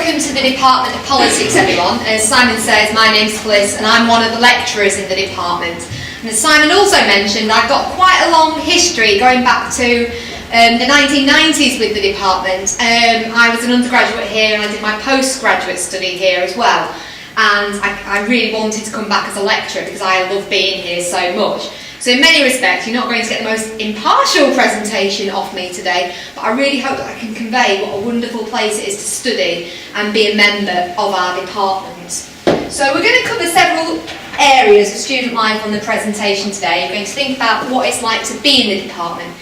welcome to the Department of Politics, everyone. As Simon says, my name's Fliss and I'm one of the lecturers in the department. And as Simon also mentioned, I've got quite a long history going back to the 1990s with the department. I was an undergraduate here and I did my postgraduate study here as well. And I really wanted to come back as a lecturer because I love being here so much. So in many respects, you're not going to get the most impartial presentation off me today, but I really hope that I can convey what a wonderful place it is to study and be a member of our department. So we're going to cover several areas of student life on the presentation today. We're going to think about what it's like to be in the department,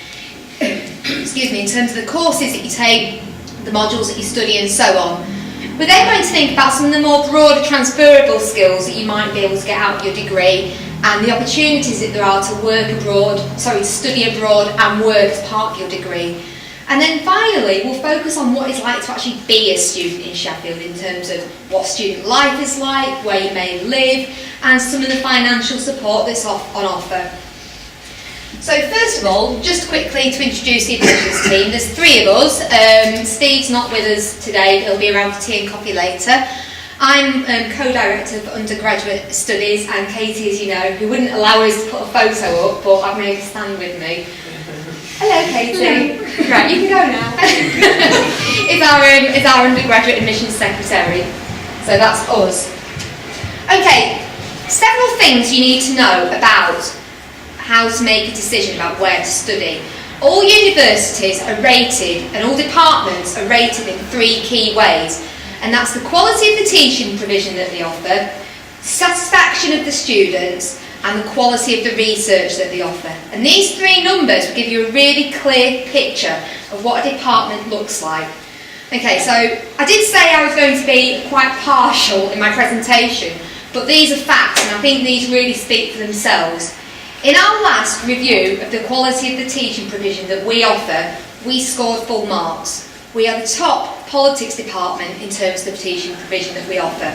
excuse me, in terms of the courses that you take, the modules that you study and so on. We're then going to think about some of the more broader transferable skills that you might be able to get out of your degree and the opportunities that there are to to study abroad and work as part of your degree. And then finally, we'll focus on what it's like to actually be a student in Sheffield in terms of what student life is like, where you may live, and some of the financial support that's on offer. So first of all, just quickly to introduce the admissions team, there's three of us. Steve's not with us today, he'll be around for tea and coffee later. I'm co-director of undergraduate studies, and Katie, as you know, who wouldn't allow us to put a photo up, but I've made her stand with me. Hello, Katie. Right, you can go now. It's our undergraduate admissions secretary, so that's us. Okay, several things you need to know about how to make a decision about where to study. All universities are rated, and all departments are rated in three key ways. And that's the quality of the teaching provision that they offer, satisfaction of the students, and the quality of the research that they offer. And these three numbers will give you a really clear picture of what a department looks like. Okay, so I did say I was going to be quite partial in my presentation, but these are facts, and I think these really speak for themselves. In our last review of the quality of the teaching provision that we offer, we scored full marks. We are the top politics department in terms of the teaching provision that we offer.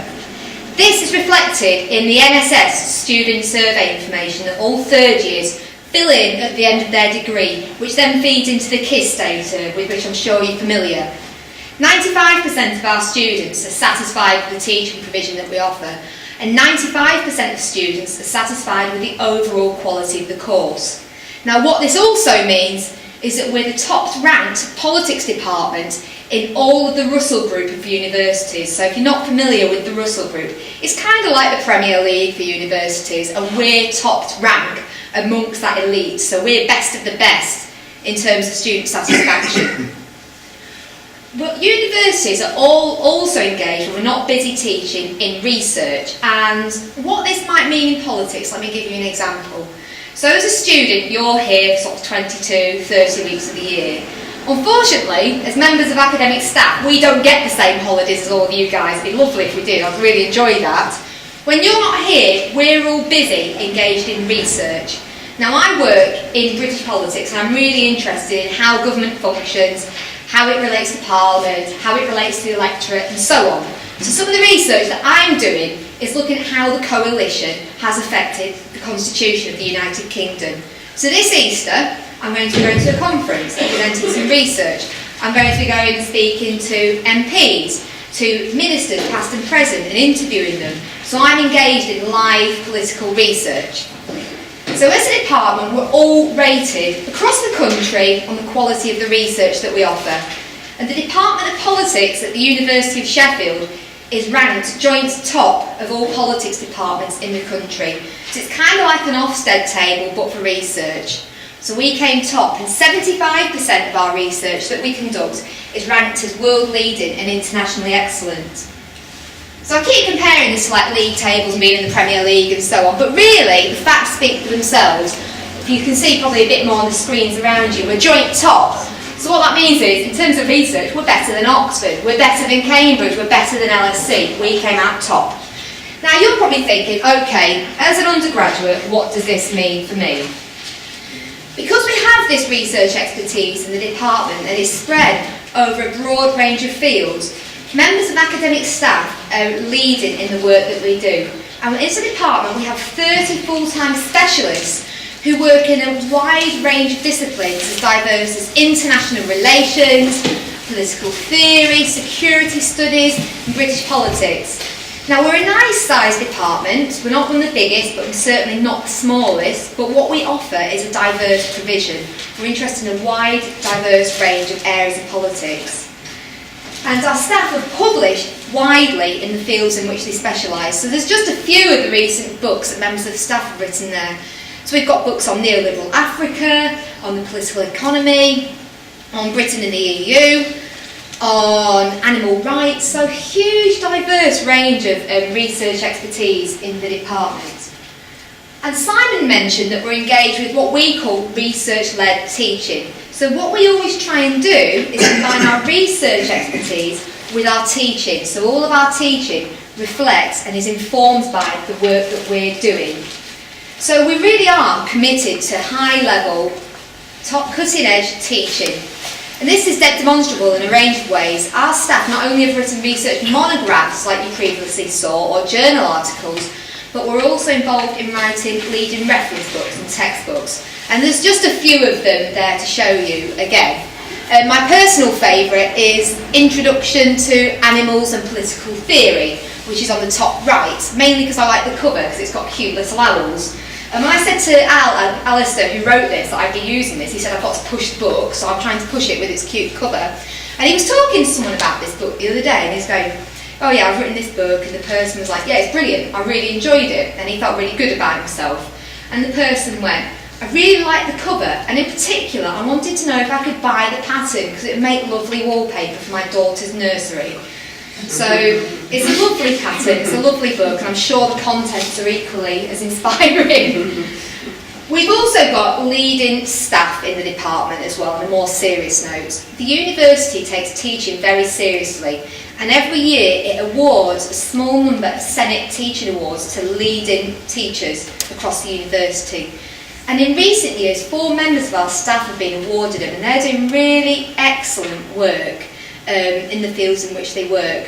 This is reflected in the NSS student survey information that all third years fill in at the end of their degree, which then feeds into the KISS data, with which I'm sure you're familiar. 95% of our students are satisfied with the teaching provision that we offer, and 95% of students are satisfied with the overall quality of the course. Now, what this also means is that we're the top ranked politics department in all of the Russell Group of universities. So if you're not familiar with the Russell Group, it's kind of like the Premier League for universities, and we're top rank amongst that elite. So we're best of the best in terms of student satisfaction. But universities are all also engaged, when we're not busy teaching, in research. And what this might mean in politics, let me give you an example. So as a student, you're here sort of 22, 30 weeks of the year. Unfortunately, as members of academic staff, we don't get the same holidays as all of you guys. It'd be lovely if we did, I'd really enjoy that. When you're not here, we're all busy engaged in research. Now, I work in British politics and I'm really interested in how government functions, how it relates to Parliament, how it relates to the electorate and so on. So some of the research that I'm doing is looking at how the coalition has affected the constitution of the United Kingdom. So this Easter, I'm going to be going to a conference and presenting some research. I'm going to be going and speaking to MPs, to ministers past and present, and interviewing them. So I'm engaged in live political research. So as a department, we're all rated across the country on the quality of the research that we offer. And the Department of Politics at the University of Sheffield is ranked joint top of all politics departments in the country. So it's kind of like an Ofsted table, but for research. So we came top, and 75% of our research that we conduct is ranked as world leading and internationally excellent. So I keep comparing this to like league tables and being in the Premier League and so on, but really the facts speak for themselves. You can see probably a bit more on the screens around you. We're joint top. So what that means is, in terms of research, we're better than Oxford, we're better than Cambridge, we're better than LSE. We came out top. Now you're probably thinking, okay, as an undergraduate, what does this mean for me? Because we have this research expertise in the department and is spread over a broad range of fields, members of academic staff are leading in the work that we do. And as a department, we have 30 full-time specialists who work in a wide range of disciplines as diverse as international relations, political theory, security studies, and British politics. Now, we're a nice sized department. We're not one of the biggest, but we're certainly not the smallest. But what we offer is a diverse provision. We're interested in a wide, diverse range of areas of politics. And our staff have published widely in the fields in which they specialise. So there's just a few of the recent books that members of the staff have written there. So we've got books on neoliberal Africa, on the political economy, on Britain and the EU, on animal rights, so huge diverse range of research expertise in the department. And Simon mentioned that we're engaged with what we call research-led teaching. So what we always try and do is combine our research expertise with our teaching. So all of our teaching reflects and is informed by the work that we're doing. So we really are committed to high-level, top cutting-edge teaching. And this is demonstrable in a range of ways. Our staff not only have written research monographs like you previously saw, or journal articles, but we're also involved in writing leading reference books and textbooks. And there's just a few of them there to show you again. My personal favourite is Introduction to Animals and Political Theory, which is on the top right, mainly because I like the cover, because it's got cute little owls. And when I said to Alistair, who wrote this, that I'd be using this, he said I've got to push the book, so I'm trying to push it with its cute cover. And he was talking to someone about this book the other day, and he's going, oh yeah, I've written this book, and the person was like, yeah, it's brilliant, I really enjoyed it, and he felt really good about himself. And the person went, I really like the cover, and in particular, I wanted to know if I could buy the pattern, because it would make lovely wallpaper for my daughter's nursery. So it's a lovely pattern, it's a lovely book, and I'm sure the contents are equally as inspiring. We've also got leading staff in the department as well, on a more serious note. The university takes teaching very seriously, and every year it awards a small number of Senate Teaching Awards to leading teachers across the university. And in recent years, 4 members of our staff have been awarded them, and they're doing really excellent work in the fields in which they work.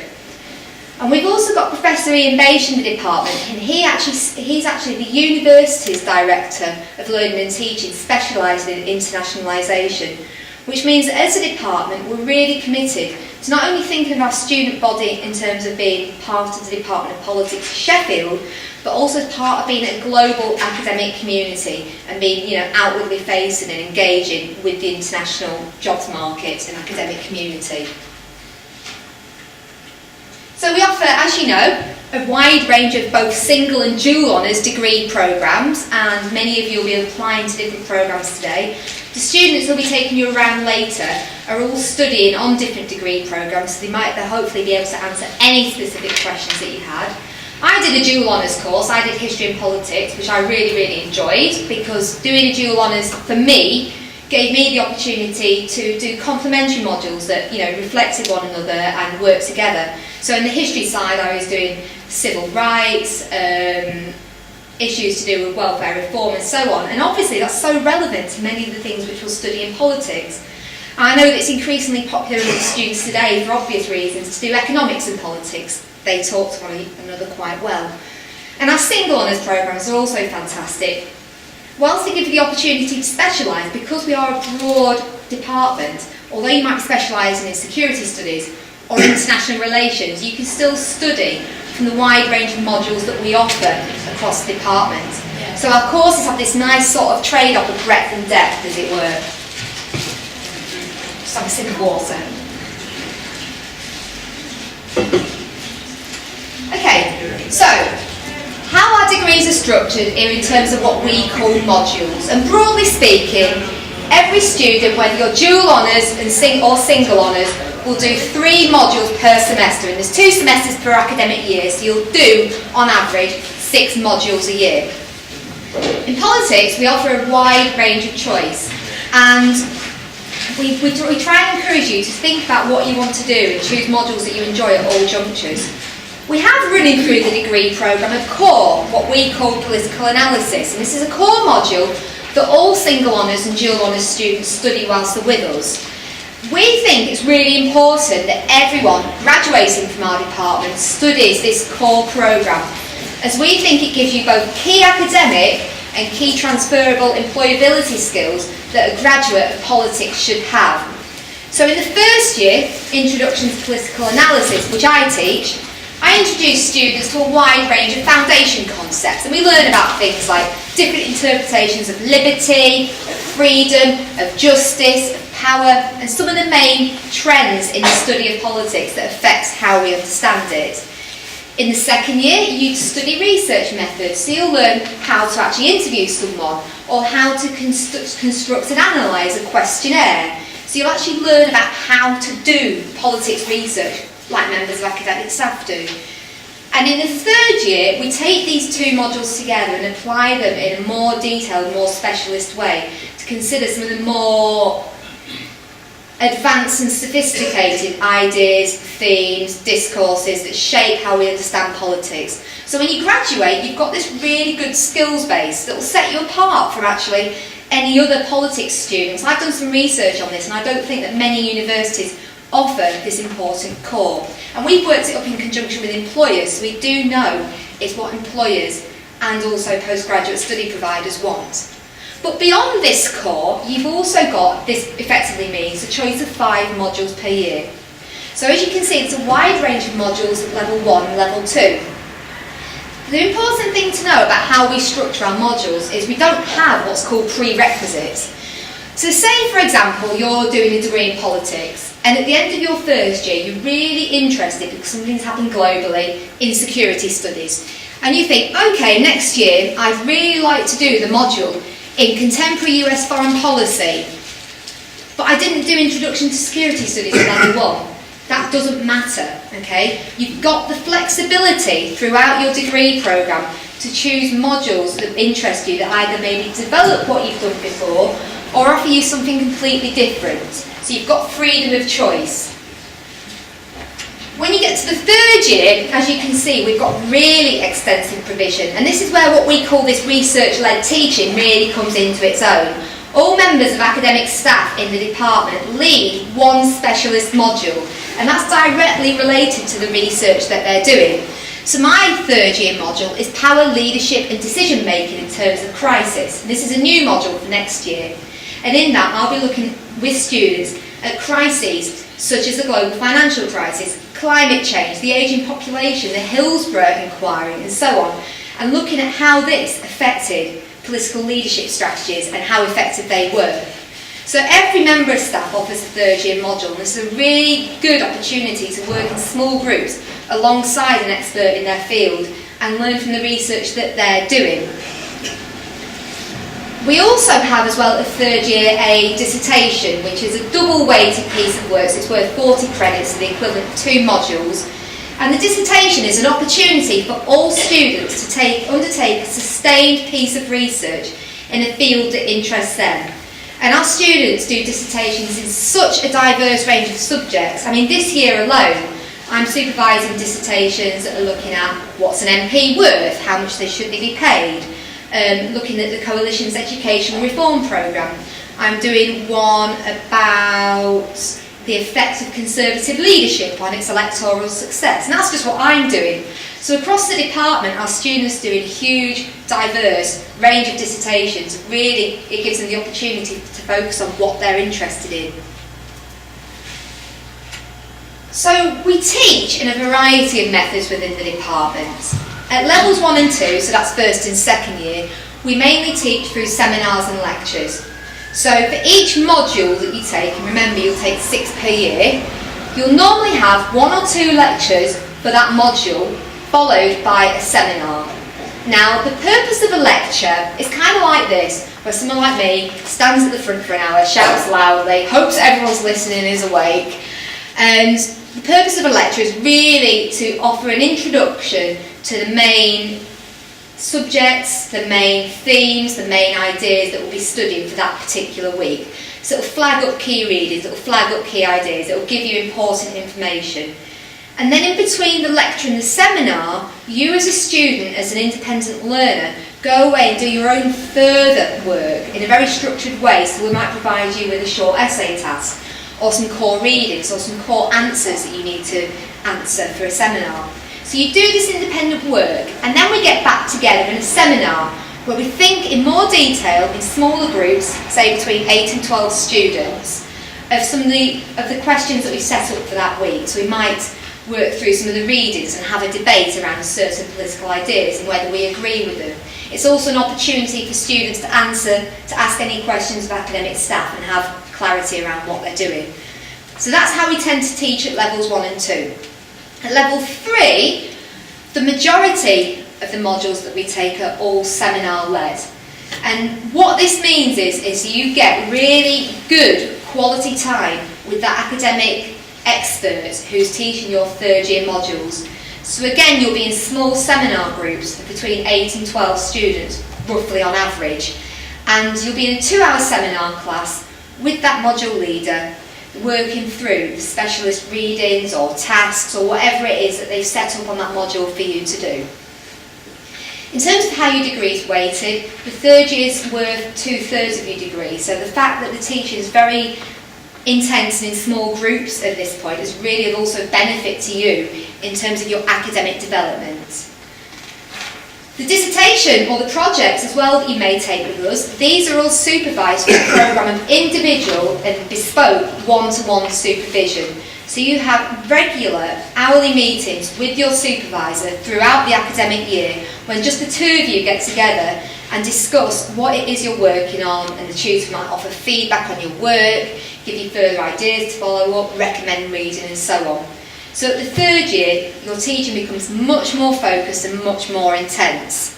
And we've also got Professor Ian Bache in the department, and he's actually the university's Director of Learning and Teaching, specialising in internationalisation, which means that as a department we're really committed to not only thinking of our student body in terms of being part of the Department of Politics Sheffield, but also as part of being a global academic community and being, outwardly facing and engaging with the international jobs market and academic community. So we offer, as you know, a wide range of both single and dual honours degree programmes, and many of you will be applying to different programmes today. The students who will be taking you around later are all studying on different degree programmes, so they might hopefully be able to answer any specific questions that you had. I did a dual honours course. I did history and politics, which I really, really enjoyed, because doing a dual honours for me gave me the opportunity to do complementary modules that reflected one another and worked together. So in the history side I was doing civil rights, issues to do with welfare reform and so on, and obviously that's so relevant to many of the things which we'll study in politics. I know that it's increasingly popular with students today for obvious reasons to do economics and politics. They talk to one another quite well. And our single honours programmes are also fantastic. Whilst they give you the opportunity to specialise, because we are a broad department, although you might be specialising in security studies or international relations, you can still study from the wide range of modules that we offer across the department. Yeah. So our courses have this nice sort of trade-off of breadth and depth, as it were. Just have a sip of water. Okay, so how our degrees are structured are in terms of what we call modules. And broadly speaking, every student, whether you're dual honours or single honours, will do 3 modules per semester. And there's 2 semesters per academic year, so you'll do, on average, 6 modules a year. In politics, we offer a wide range of choice. And we try and encourage you to think about what you want to do and choose modules that you enjoy at all junctures. We have running through the degree programme a core, what we call political analysis, and this is a core module that all single honours and dual honours students study whilst they're with us. We think it's really important that everyone graduating from our department studies this core programme, as we think it gives you both key academic and key transferable employability skills that a graduate of politics should have. So in the first year, Introduction to Political Analysis, which I teach, I introduce students to a wide range of foundation concepts, and we learn about things like different interpretations of liberty, of freedom, of justice, of power, and some of the main trends in the study of politics that affects how we understand it. In the second year, you study research methods, so you'll learn how to actually interview someone, or how to construct and analyse a questionnaire. So you'll actually learn about how to do politics research, like members of academic staff do. And in the third year, we take these two modules together and apply them in a more detailed, more specialist way to consider some of the more advanced and sophisticated ideas, themes, discourses that shape how we understand politics. So when you graduate, you've got this really good skills base that will set you apart from actually any other politics students. I've done some research on this, and I don't think that many universities offer this important core. And we've worked it up in conjunction with employers, so we do know it's what employers and also postgraduate study providers want. But beyond this core, you've also got, this effectively means, a choice of 5 modules per year. So as you can see, it's a wide range of modules at level 1 and level 2. The important thing to know about how we structure our modules is we don't have what's called prerequisites. So say, for example, you're doing a degree in politics, and at the end of your first year, you're really interested because something's happened globally in security studies. And you think, okay, next year, I'd really like to do the module in contemporary US foreign policy, but I didn't do Introduction to Security Studies at level 1. That doesn't matter, okay? You've got the flexibility throughout your degree programme to choose modules that interest you, that either maybe develop what you've done before or offer you something completely different. So you've got freedom of choice. When you get to the third year, as you can see, we've got really extensive provision, and this is where what we call this research-led teaching really comes into its own. All members of academic staff in the department lead one specialist module, and that's directly related to the research that they're doing. So my third year module is Power, Leadership and Decision Making in Terms of Crisis. This is a new module for next year, and in that I'll be looking with students at crises such as the global financial crisis, climate change, the ageing population, the Hillsborough inquiry and so on, and looking at how this affected political leadership strategies and how effective they were. So every member of staff offers a third year module, and this is a really good opportunity to work in small groups alongside an expert in their field and learn from the research that they're doing. We also have as well a third year a dissertation, which is a double weighted piece of work, so it's worth 40 credits, the equivalent of 2 modules. And the dissertation is an opportunity for all students to undertake a sustained piece of research in a field that interests them. And our students do dissertations in such a diverse range of subjects. I mean, this year alone, I'm supervising dissertations that are looking at what's an MP worth, how much should they be paid, looking at the Coalition's educational reform programme. I'm doing one about the effect of Conservative leadership on its electoral success, and that's just what I'm doing. So across the department, our students doing a huge, diverse range of dissertations. Really, it gives them the opportunity to focus on what they're interested in. So we teach in a variety of methods within the department. At levels 1 and 2, so that's first and second year, we mainly teach through seminars and lectures. So for each module that you take, and remember you'll take 6 per year, you'll normally have 1 or 2 lectures for that module, followed by a seminar. Now, the purpose of a lecture is kind of like this, where someone like me stands at the front for an hour, shouts loudly, hopes everyone's listening and is awake, and the purpose of a lecture is really to offer an introduction to the main subjects, the main themes, the main ideas that we'll be studying for that particular week. So it'll flag up key readings, it'll flag up key ideas, it'll give you important information. And then in between the lecture and the seminar, you as a student, as an independent learner, go away and do your own further work in a very structured way. So we might provide you with a short essay task, or some core readings, or some core answers that you need to answer for a seminar. So you do this independent work, and then we get back together in a seminar where we think in more detail in smaller groups, say between 8 and 12 students, of some of the questions that we set up for that week. So we might work through some of the readings and have a debate around certain political ideas and whether we agree with them. It's also an opportunity for students to ask any questions of academic staff and have clarity around what they're doing. So that's how we tend to teach at levels 1 and 2. At level 3, the majority of the modules that we take are all seminar-led. And what this means is you get really good quality time with that academic expert who's teaching your third year modules. So again, you'll be in small seminar groups of between 8 and 12 students, roughly on average. And you'll be in a 2-hour seminar class with that module leader, working through the specialist readings or tasks or whatever it is that they've set up on that module for you to do. In terms of how your degree is weighted, the third year is worth 2/3 of your degree. So the fact that the teaching is very intense and in small groups at this point is really also a benefit to you in terms of your academic development. The dissertation or the projects as well that you may take with us, these are all supervised through a programme of individual and bespoke one-to-one supervision. So you have regular hourly meetings with your supervisor throughout the academic year when just the two of you get together and discuss what it is you're working on, and the tutor might offer feedback on your work, give you further ideas to follow up, recommend reading and so on. So at the third year, your teaching becomes much more focused and much more intense.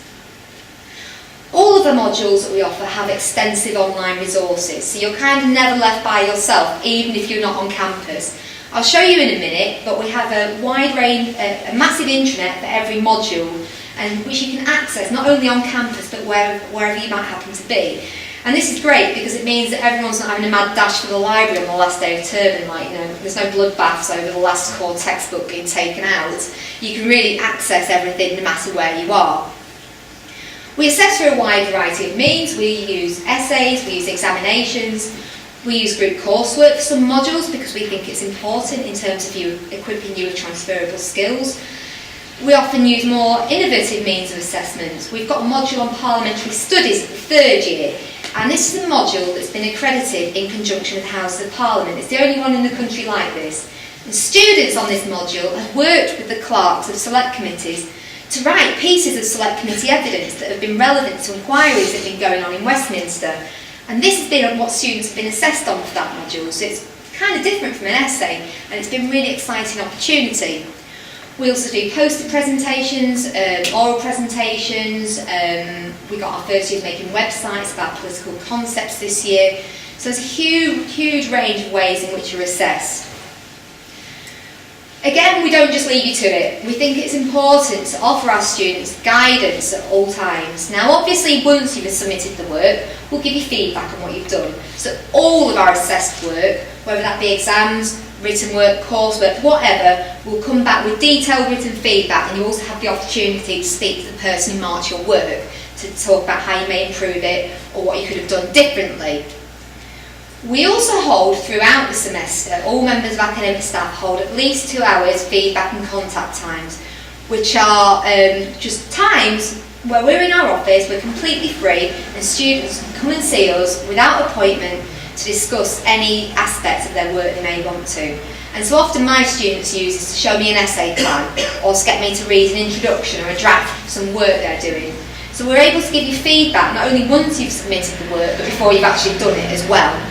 All of the modules that we offer have extensive online resources, so you're kind of never left by yourself, even if you're not on campus. I'll show you in a minute, but we have a wide range, a massive intranet for every module, and which you can access not only on campus, but wherever you might happen to be. And this is great because it means that everyone's not having a mad dash for the library on the last day of term, and there's no bloodbaths over the last core textbook being taken out. You can really access everything no matter where you are. We assess through a wide variety of means. We use essays, we use examinations, we use group coursework for some modules because we think it's important in terms of equipping you with transferable skills. We often use more innovative means of assessment. We've got a module on parliamentary studies at the third year, and this is a module that's been accredited in conjunction with Houses of Parliament. It's the only one in the country like this. And students on this module have worked with the clerks of select committees to write pieces of select committee evidence that have been relevant to inquiries that have been going on in Westminster. And this has been what students have been assessed on for that module, so it's kind of different from an essay, and it's been a really exciting opportunity. We also do poster presentations, oral presentations. We got our first years making websites about political concepts this year. So there's a huge range of ways in which you're assessed. Again, we don't just leave you to it. We think it's important to offer our students guidance at all times. Now, obviously, once you've submitted the work, we'll give you feedback on what you've done. So all of our assessed work, whether that be exams, written work, coursework, whatever, will come back with detailed written feedback, and you also have the opportunity to speak to the person who marked your work to talk about how you may improve it or what you could have done differently. We also hold throughout the semester, all members of academic staff hold at least 2 hours feedback and contact times, which are just times where we're in our office, we're completely free, and students can come and see us without appointment to discuss any aspects of their work they may want to. And so often my students use this to show me an essay plan or to get me to read an introduction or a draft of some work they're doing. So we're able to give you feedback not only once you've submitted the work, but before you've actually done it as well.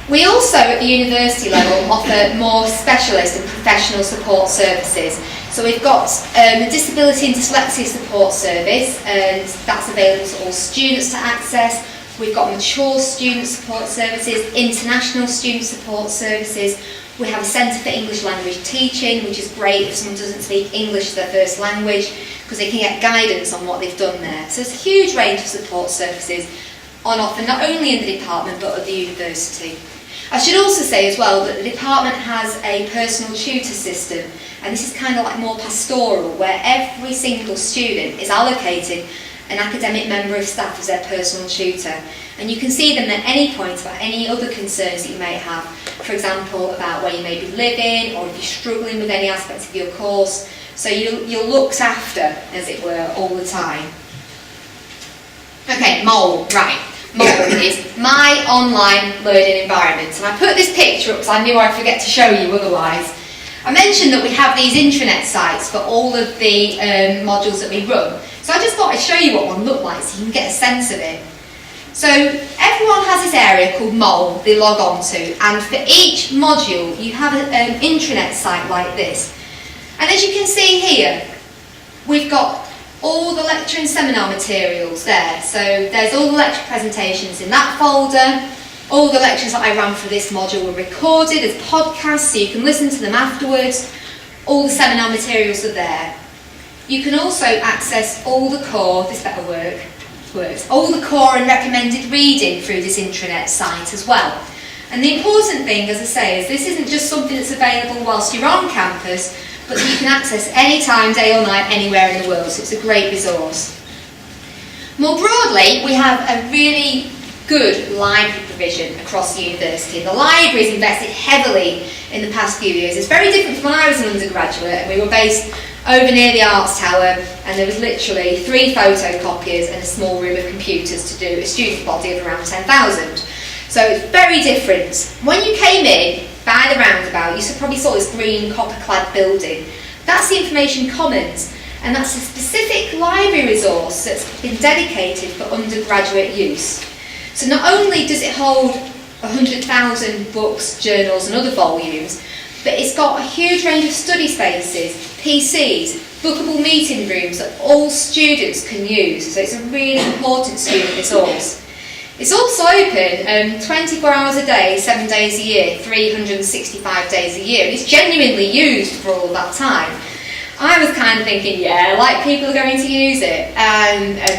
We also, at the university level, offer more specialist and professional support services. So we've got the Disability and Dyslexia Support Service, and that's available to all students to access. We've got mature student support services, international student support services. We have a Centre for English Language Teaching, which is great if someone doesn't speak English as their first language, because they can get guidance on what they've done there. So there's a huge range of support services on offer, not only in the department, but at the university. I should also say as well that the department has a personal tutor system, and this is kind of like more pastoral, where every single student is allocated an academic member of staff as their personal tutor, and you can see them at any point about any other concerns that you may have, for example about where you may be living, or if you're struggling with any aspect of your course. So you're looked after, as it were, all the time. Okay, MOLE, right. model is My Online Learning Environment. And I put this picture up because I knew I'd forget to show you otherwise. I mentioned that we have these intranet sites for all of the modules that we run. So I just thought I'd show you what one looked like so you can get a sense of it. So everyone has this area called MOL they log on to, and for each module you have an intranet site like this. And as you can see here, we've got all the lecture and seminar materials there. So there's all the lecture presentations in that folder. All the lectures that I ran for this module were recorded as podcasts so you can listen to them afterwards. All the seminar materials are there. You can also access all the core, this better works, all the core and recommended reading through this intranet site as well. And the important thing, as I say, is this isn't just something that's available whilst you're on campus, but that you can access any time, day or night, anywhere in the world, so it's a great resource. More broadly, we have a really good library provision across the university. The library has invested heavily in the past few years. It's very different from when I was an undergraduate, and we were based over near the Arts Tower, and there was literally 3 photocopiers and a small room of computers to do a student body of around 10,000. So it's very different. When you came in by the roundabout, you probably saw this green copper-clad building. That's the Information Commons, and that's a specific library resource that's been dedicated for undergraduate use. So not only does it hold 100,000 books, journals and other volumes, but it's got a huge range of study spaces, PCs, bookable meeting rooms that all students can use. So it's a really important student resource. It's also open 24 hours a day, 7 days a year, 365 days a year. And it's genuinely used for all that time. I was kind of thinking, yeah, like people are going to use it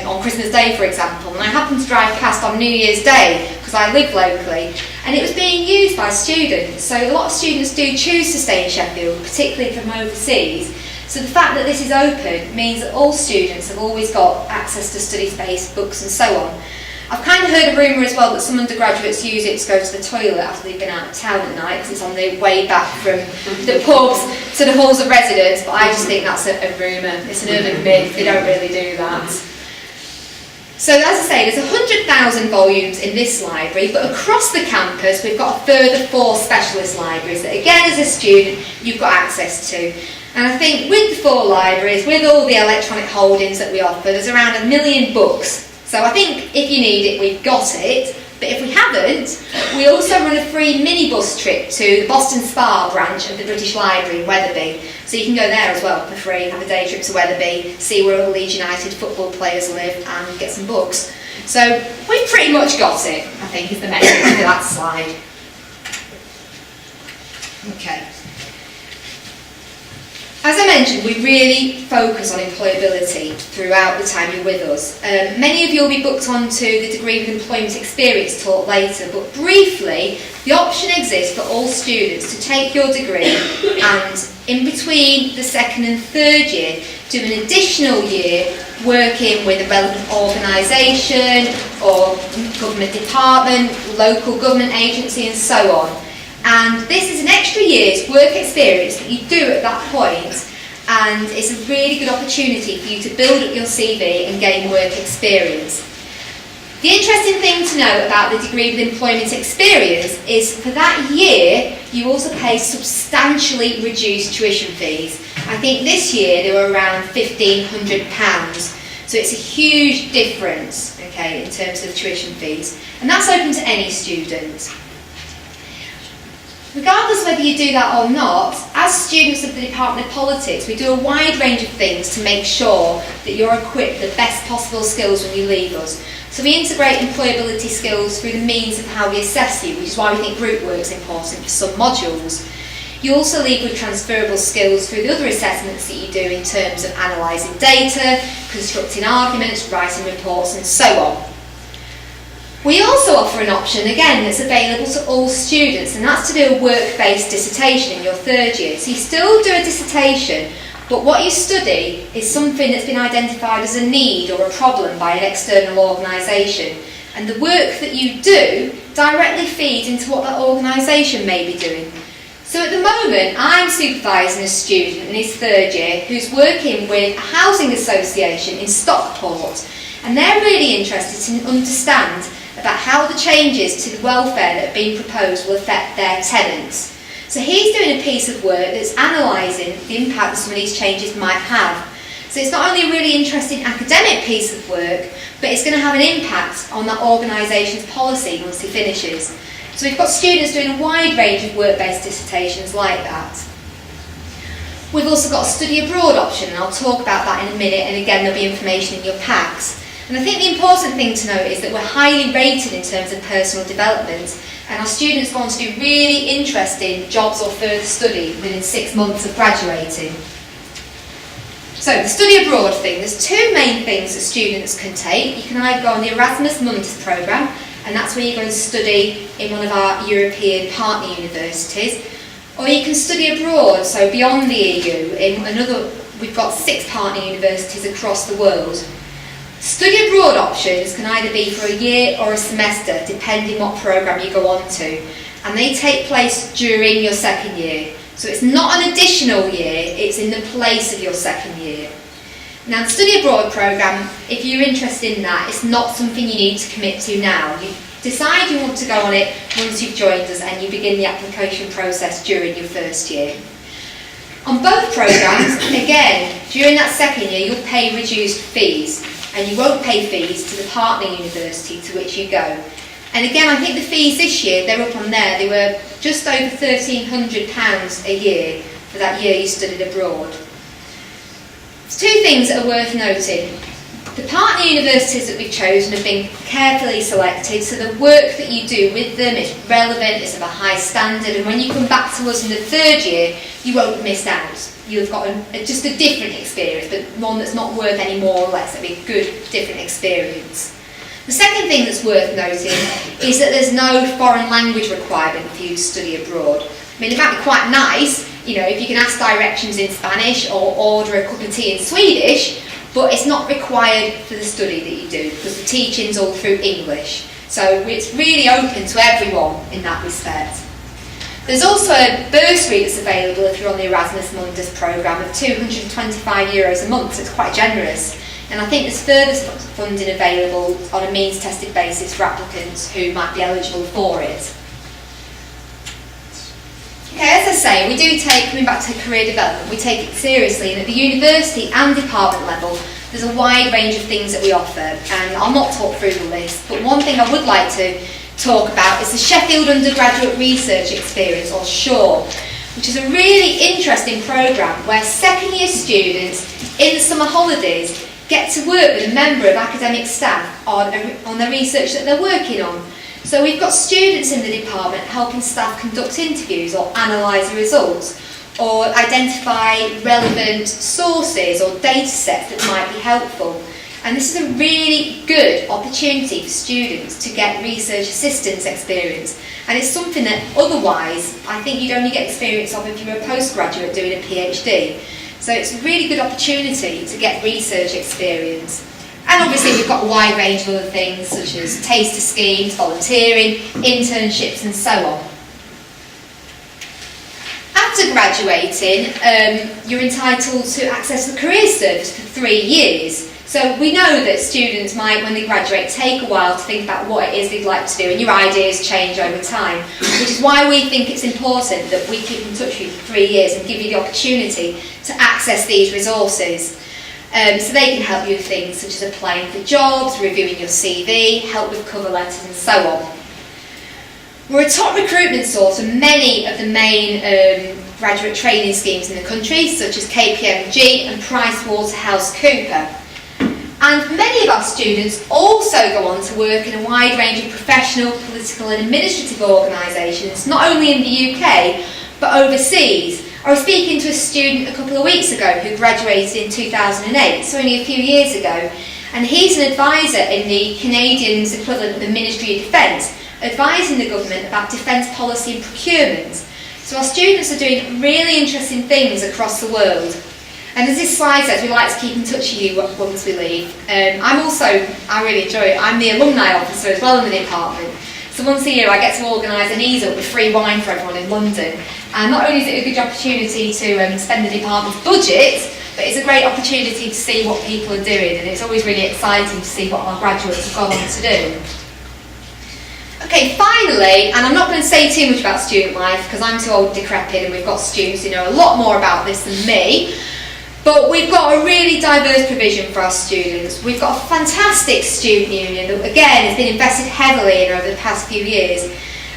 on Christmas Day, for example. And I happened to drive past on New Year's Day because I live locally, and it was being used by students. So a lot of students do choose to stay in Sheffield, particularly from overseas. So the fact that this is open means that all students have always got access to study space, books and so on. I've kind of heard a rumour as well that some undergraduates use it to go to the toilet after they've been out of town at night because it's on their way back from the pubs to the halls of residence, but I just think that's a rumour. It's an urban myth, they don't really do that. So as I say, there's 100,000 volumes in this library, but across the campus we've got a further 4 specialist libraries that again as a student you've got access to. And I think with the 4 libraries, with all the electronic holdings that we offer, there's around 1 million books. So I think if you need it, we've got it. But if we haven't, we also run a free minibus trip to the Boston Spa branch of the British Library in Wetherby. So you can go there as well for free, have a day trip to Wetherby, see where all the Leeds United football players live and get some books. So we've pretty much got it, I think, is the message for that slide. Okay. As I mentioned, we really focus on employability throughout the time you're with us. Many of you will be booked onto the degree of employment experience taught later, but briefly, the option exists for all students to take your degree and in between the 2nd and 3rd year, do an additional year working with a relevant organisation or government department, local government agency and so on. And this is an extra year's work experience that you do at that point, and it's a really good opportunity for you to build up your CV and gain work experience. The interesting thing to know about the degree of employment experience is for that year you also pay substantially reduced tuition fees. I think this year they were around £1,500, so it's a huge difference, okay, in terms of tuition fees, and that's open to any student. Regardless whether you do that or not, as students of the Department of Politics, we do a wide range of things to make sure that you're equipped with the best possible skills when you leave us. So we integrate employability skills through the means of how we assess you, which is why we think group work is important for some modules. You also leave with transferable skills through the other assessments that you do in terms of analysing data, constructing arguments, writing reports and so on. We also offer an option, again, that's available to all students, and that's to do a work-based dissertation in your 3rd year. So you still do a dissertation, but what you study is something that's been identified as a need or a problem by an external organisation. And the work that you do directly feeds into what that organisation may be doing. So at the moment, I'm supervising a student in his 3rd year who's working with a housing association in Stockport, and they're really interested to understand about how the changes to the welfare that are being proposed will affect their tenants. So he's doing a piece of work that's analysing the impact that some of these changes might have. So it's not only a really interesting academic piece of work, but it's going to have an impact on that organisation's policy once he finishes. So we've got students doing a wide range of work-based dissertations like that. We've also got a study abroad option, and I'll talk about that in a minute, and again there'll be information in your packs. And I think the important thing to note is that we're highly rated in terms of personal development, and our students go on to do really interesting jobs or further study within 6 months of graduating. So the study abroad thing, there's two main things that students can take. You can either go on the Erasmus Mundus programme, and that's where you go and study in one of our European partner universities, or you can study abroad, so beyond the EU, we've got 6 partner universities across the world. Study abroad options can either be for a year or a semester, depending what programme you go on to, and they take place during your second year. So it's not an additional year, it's in the place of your second year. Now the study abroad programme, if you're interested in that, it's not something you need to commit to now. You decide you want to go on it once you've joined us and you begin the application process during your first year. On both programmes, again, during that second year you'll pay reduced fees, and you won't pay fees to the partner university to which you go. And again, I think the fees this year, they're up on there, they were just over £1,300 a year for that year you studied abroad. There's two things that are worth noting. The partner universities that we've chosen have been carefully selected, so the work that you do with them is relevant, it's of a high standard, and when you come back to us in the third year, you won't miss out. You've got just a different experience, but one that's not worth any more or less. It'll be a good, different experience. The second thing that's worth noting is that there's no foreign language requirement for you to study abroad. I mean, it might be quite nice, you know, if you can ask directions in Spanish or order a cup of tea in Swedish, but it's not required for the study that you do because the teaching's all through English. So it's really open to everyone in that respect. There's also a bursary that's available if you're on the Erasmus Mundus programme of €225 a month, so it's quite generous. And I think there's further funding available on a means-tested basis for applicants who might be eligible for it. Okay, as I say, we do take, coming back to career development, we take it seriously, and at the university and department level, there's a wide range of things that we offer, and I'll not talk through the list, but one thing I would like to talk about is the Sheffield Undergraduate Research Experience, or SURE, which is a really interesting programme where second year students in the summer holidays get to work with a member of academic staff on the research that they're working on. So we've got students in the department helping staff conduct interviews or analyse the results, or identify relevant sources or data sets that might be helpful. And this is a really good opportunity for students to get research assistance experience. And it's something that otherwise I think you'd only get experience of if you were a postgraduate doing a PhD. So it's a really good opportunity to get research experience. And obviously we've got a wide range of other things such as taster schemes, volunteering, internships and so on. After graduating, you're entitled to access the career service for 3 years. So we know that students might, when they graduate, take a while to think about what it is they'd like to do, and your ideas change over time, which is why we think it's important that we keep in touch with you for 3 years and give you the opportunity to access these resources. So they can help you with things such as applying for jobs, reviewing your CV, help with cover letters and so on. We're a top recruitment source for many of the main graduate training schemes in the country, such as KPMG and PricewaterhouseCoopers. And many of our students also go on to work in a wide range of professional, political and administrative organisations, not only in the UK, but overseas. I was speaking to a student a couple of weeks ago who graduated in 2008, so only a few years ago, and he's an advisor in the Canadian's equivalent of the Ministry of Defence, advising the government about defence policy and procurement. So our students are doing really interesting things across the world. And as this slide says, we like to keep in touch with you once we leave. I really enjoy it, I'm the alumni officer as well in the department. So once a year I get to organise an ease-up with free wine for everyone in London. And not only is it a good opportunity to spend the department's budget, but it's a great opportunity to see what people are doing, and it's always really exciting to see what our graduates have gone on to do. Okay, finally, and I'm not going to say too much about student life because I'm too old and decrepit, and we've got students who know a lot more about this than me, but we've got a really diverse provision for our students. We've got a fantastic student union that, again, has been invested heavily in over the past few years.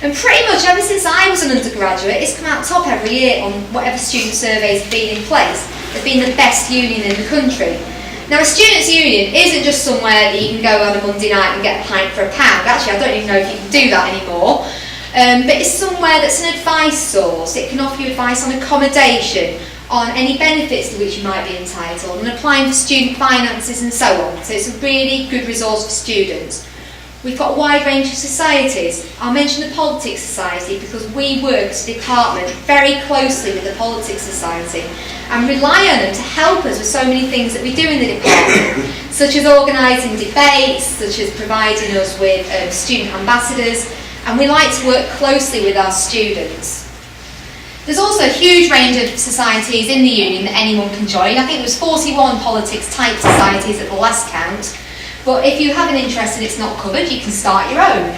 And pretty much ever since I was an undergraduate, it's come out top every year on whatever student surveys have been in place. It's been the best union in the country. Now, a students' union isn't just somewhere that you can go on a Monday night and get a pint for £1. Actually, I don't even know if you can do that anymore. But it's somewhere that's an advice source. It can offer you advice on accommodation, on any benefits to which you might be entitled, and applying for student finances and so on. So it's a really good resource for students. We've got a wide range of societies. I'll mention the Politics Society because we work as a department very closely with the Politics Society and rely on them to help us with so many things that we do in the department, such as organising debates, such as providing us with student ambassadors, and we like to work closely with our students. There's also a huge range of societies in the union that anyone can join. I think there was 41 politics type societies at the last count. But if you have an interest and it's not covered, you can start your own.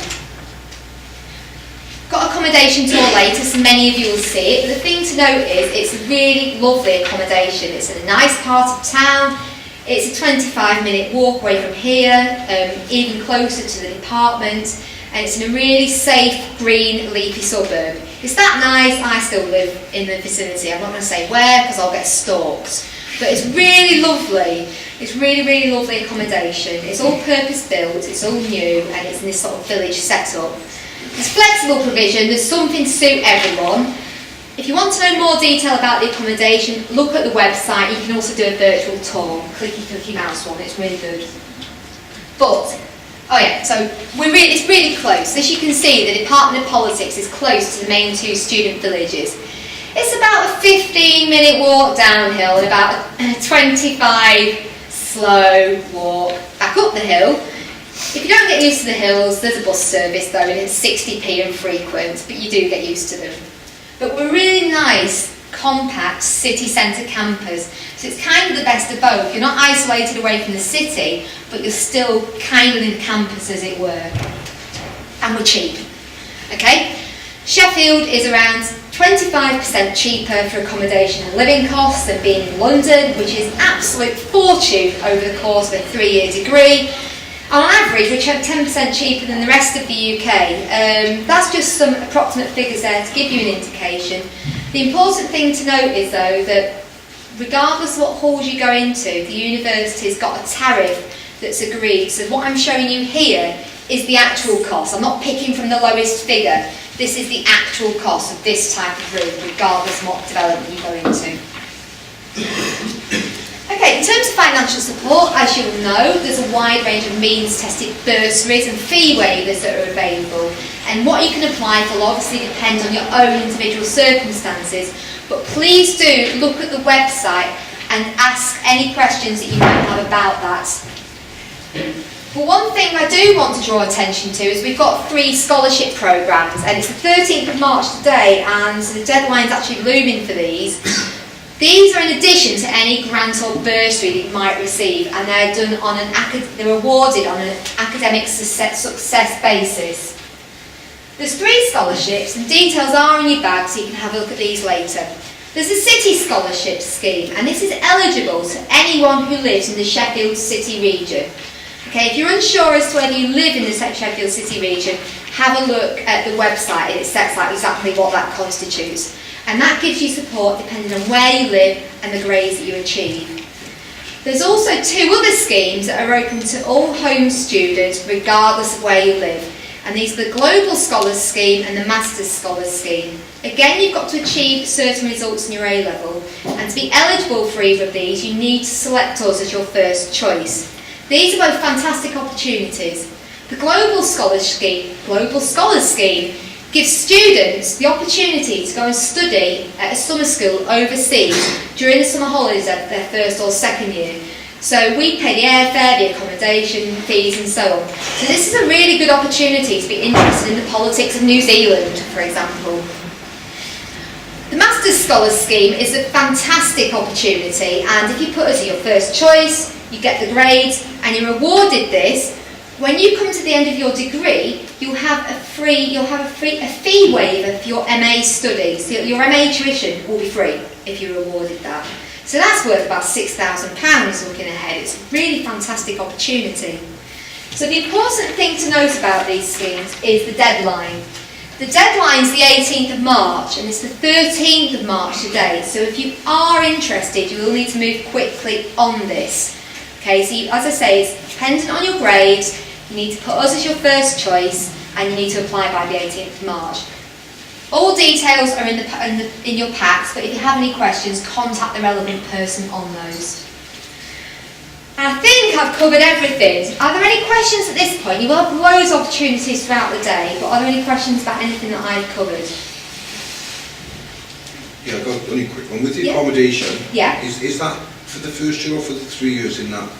Got accommodation tour later, so many of you will see it. But the thing to note is it's a really lovely accommodation. It's in a nice part of town. It's a 25-minute walk away from here, even closer to the department. And it's in a really safe, green, leafy suburb. It's that nice. I still live in the vicinity. I'm not going to say where because I'll get stalked. But it's really lovely. It's really, really lovely accommodation. It's all purpose-built, it's all new, and it's in this sort of village setup. There's flexible provision, there's something to suit everyone. If you want to know more detail about the accommodation, look at the website. You can also do a virtual tour. Clicky mouse one, it's really good. But, oh yeah, so it's really close. As you can see, the Department of Politics is close to the main two student villages. It's about a 15-minute walk downhill and about a 25 slow walk back up the hill. If you don't get used to the hills, there's a bus service though, and it's 60p and frequent, but you do get used to them. But we're a really nice, compact city centre campus, so it's kind of the best of both. You're not isolated away from the city, but you're still kind of in campus, as it were. And we're cheap. Okay? Sheffield is around 25% cheaper for accommodation and living costs than being in London, which is absolute fortune over the course of a 3-year degree. On average, we're 10% cheaper than the rest of the UK. That's just some approximate figures there to give you an indication. The important thing to note is, though, that regardless of what halls you go into, the university's got a tariff that's agreed. So what I'm showing you here is the actual cost. I'm not picking from the lowest figure. This is the actual cost of this type of room, regardless of what development you go into. Okay, in terms of financial support, as you'll know, there's a wide range of means-tested bursaries and fee waivers that are available. And what you can apply for will obviously depend on your own individual circumstances. But please do look at the website and ask any questions that you might have about that. But one thing I do want to draw attention to is we've got 3 scholarship programmes, and it's the 13th of March today, and the deadline's actually looming for these. These are in addition to any grant or bursary that you might receive, and they're awarded on an academic success basis. There's 3 scholarships, and details are in your bag, so you can have a look at these later. There's a City Scholarship Scheme, and this is eligible to anyone who lives in the Sheffield City region. Okay, if you're unsure as to whether you live in the Sheffield City region, have a look at the website. It sets out exactly what that constitutes. And that gives you support depending on where you live and the grades that you achieve. There's also 2 other schemes that are open to all home students regardless of where you live. And these are the Global Scholars Scheme and the Masters Scholars Scheme. Again, you've got to achieve certain results in your A-level. And to be eligible for either of these, you need to select us as your first choice. These are both fantastic opportunities. The Global Scholars Scheme gives students the opportunity to go and study at a summer school overseas during the summer holidays of their first or second year. So we pay the airfare, the accommodation, fees and so on. So this is a really good opportunity to be interested in the politics of New Zealand, for example. The Masters Scholars Scheme is a fantastic opportunity, and if you put us as your first choice, you get the grades and you're awarded this When you come to the end of your degree, you'll have a fee waiver for your MA studies. So your MA tuition will be free if you're awarded that. So that's worth about £6,000 looking ahead. It's a really fantastic opportunity. So the important thing to note about these schemes is the deadline. The deadline's the 18th of March and it's the 13th of March today. So if you are interested, you will need to move quickly on this. Okay, so as I say, it's dependent on your grades. You need to put us as your first choice and you need to apply by the 18th of March. All details are in your packs, but if you have any questions, contact the relevant person on those. And I think I've covered everything. Are there any questions at this point? You will have loads of opportunities throughout the day, but are there any questions about anything that I've covered? Yeah, I've got only a quick one. With the accommodation, yeah. Is that for the first year or for the 3 years in that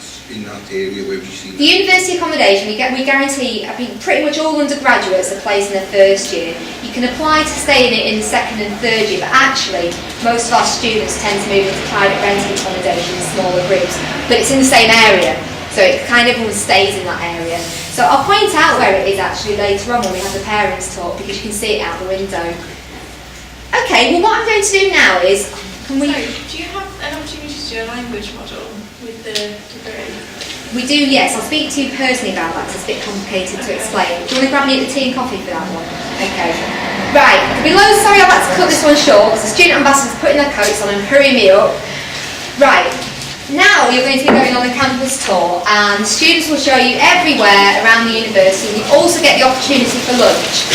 area where we see that? The university accommodation, we guarantee, I think pretty much all undergraduates are placed in their first year. You can apply to stay in it in the second and third year, but actually most of our students tend to move into private rented accommodation in smaller groups, but it's in the same area, so it kind of everyone stays in that area. So I'll point out where it is actually later on when we have the parents talk, because you can see it out the window. Okay, well what I'm going to do now is, can we... So, do you have an opportunity to do a language model with the degree? We do, yes. I'll speak to you personally about that because it's a bit complicated to explain. Do you want to grab me at the tea and coffee for that one? Okay. Right, I'll be loads sorry I've had to cut this one short because the student ambassadors are putting their coats on and hurrying me up. Right, now you're going to be going on a campus tour and students will show you everywhere around the university. You also get the opportunity for lunch.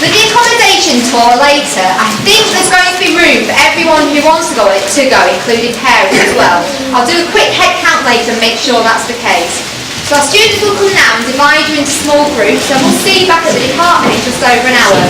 With the accommodation tour later, I think there's going to be room for everyone who wants to go, including parents as well. I'll do a quick head count later and make sure that's the case. So our students will come now and divide you into small groups, and we'll see you back at the department in just over an hour.